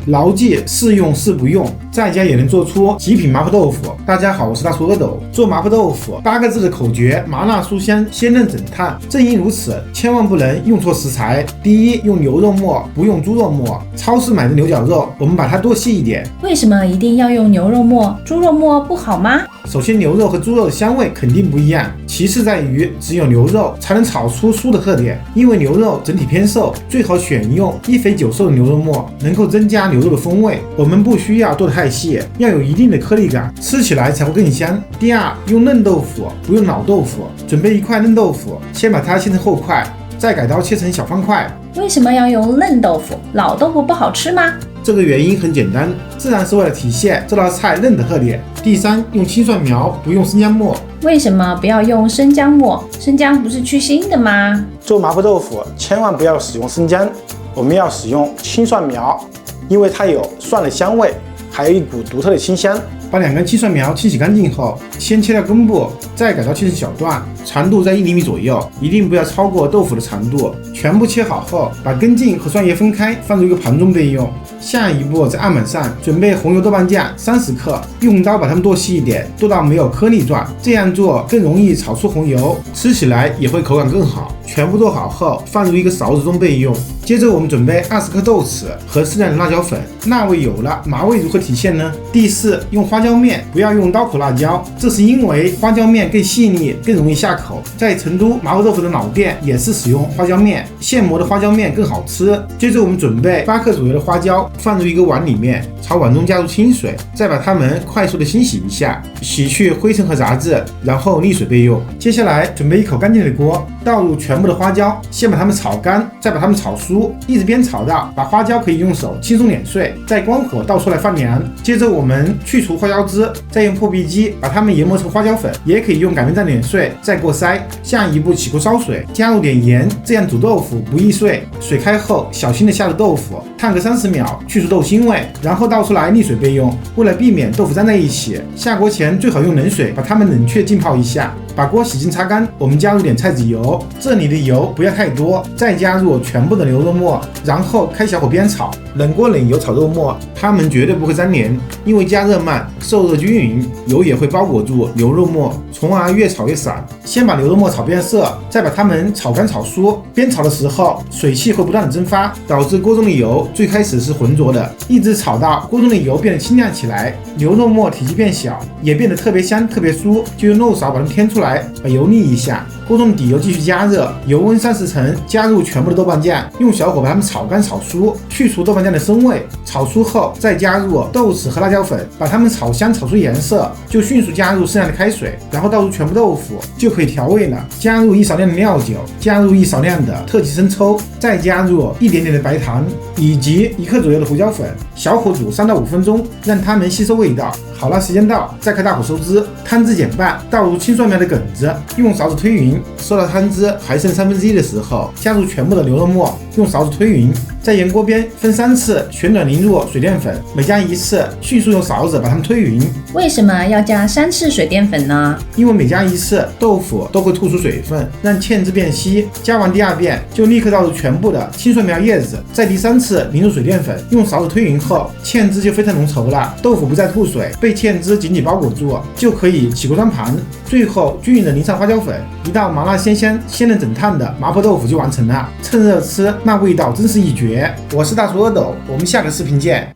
牢记是用是不用，在家也能做出极品麻婆豆腐。大家好，我是大厨阿斗。做麻婆豆腐8个字的口诀：麻辣酥香，鲜嫩整烫。正因如此，千万不能用错食材。第一，用牛肉末，不用猪肉末。超市买的牛角肉，我们把它剁细一点。为什么一定要用牛肉末？猪肉末不好吗？首先，牛肉和猪肉的香味肯定不一样。其次在于，只有牛肉才能炒出酥的特点。因为牛肉整体偏瘦，最好选用1肥9瘦的牛肉末，能够增加牛肉的风味。我们不需要剁得太细，要有一定的颗粒感，吃起来才会更香。第二，用嫩豆腐，不用老豆腐。准备1块嫩豆腐，先把它切成厚块，再改刀切成小方块。为什么要用嫩豆腐？老豆腐不好吃吗？这个原因很简单，自然是为了体现这道菜嫩的特点。第三，用青蒜苗，不用生姜末。为什么不要用生姜末？生姜不是去腥的吗？做麻婆豆腐千万不要使用生姜，我们要使用青蒜苗，因为它有蒜的香味，还有一股独特的清香。把2根青蒜苗清洗干净后，先切掉根部，再改刀切成小段，长度在1厘米左右，一定不要超过豆腐的长度。全部切好后，把根茎和蒜叶分开，放入一个盘中备用。下一步，在案板上准备红油豆瓣酱30克，用刀把它们剁细一点，剁到没有颗粒状，这样做更容易炒出红油，吃起来也会口感更好。全部剁好后，放入一个勺子中备用。接着我们准备20克豆豉和适量的辣椒粉。辣味有了，麻味如何体现呢？第四，用花椒面，不要用刀口辣椒，这是因为花椒面更细腻，更容易下口。在成都麻婆豆腐的老店也是使用花椒面，现磨的花椒面更好吃。接着我们准备8克左右的花椒，放入一个碗里面，朝碗中加入清水，再把它们快速的清洗一下，洗去灰尘和杂质，然后沥水备用。接下来准备一口干净的锅，倒入全部的花椒，先把它们炒干，再把它们炒酥，一直边炒到把花椒可以用手轻松碾碎，再关火倒出来放凉。接着我们去除花椒汁，再用破壁机把它们研磨成花椒粉，也可以用擀面杖碾碎，再过筛。下一步起锅烧水，加入点盐，这样煮豆腐不易碎。水开后，小心的下入豆腐，烫个30秒，去除豆腥味，然后倒出来沥水备用。为了避免豆腐粘在一起，下锅前最好用冷水把它们冷却浸泡一下。把锅洗净擦干，我们加入点菜籽油，这里的油不要太多，再加入全部的牛肉末，然后开小火煸炒。冷锅冷油炒肉末，它们绝对不会粘连，因为加热慢，受热均匀，油也会包裹住牛肉末，从而越炒越散。先把牛肉末炒变色，再把它们炒干炒酥。煸炒的时候，水汽会不断的蒸发，导致锅中的油最开始是浑浊的，一直炒到锅中的油变得清亮起来，牛肉末体积变小，也变得特别香特别酥，就用漏勺把它们添出来，把油沥一下。锅中的底油继续加热，油温30成，加入全部的豆瓣酱，用小火把它们炒干炒酥，去除豆瓣酱的生味。炒酥后，再加入豆豉和辣椒粉，把它们炒香炒出颜色，就迅速加入适量的开水，然后倒入全部豆腐，就可以调味了。加入1勺量的料酒，加入1勺量的特级生抽，再加入一点点的白糖，以及1克左右的胡椒粉，小火煮3到5分钟，让它们吸收味道。好了，时间到，再开大火收汁，汤汁减半，倒入青蒜苗的梗子，用勺子推匀，收到汤汁还剩1/3的时候，加入全部的牛肉末，用勺子推匀，在盐锅边分3次旋转淋入水淀粉，每加1次，迅速用勺子把它们推匀。为什么要加3次水淀粉呢？因为每加1次，豆腐都会吐出水分，让芡汁变稀。加完第2遍，就立刻倒入全部的青蒜苗叶子，在第3次淋入水淀粉，用勺子推匀后，芡汁就非常浓稠了，豆腐不再吐水，被芡汁紧紧包裹住，就可以起锅端盘。最后均匀的淋上花椒粉，一道麻辣鲜香、鲜嫩整烫的麻婆豆腐就完成了。趁热吃，那味道真是一绝。我是大厨阿斗，我们下个视频见。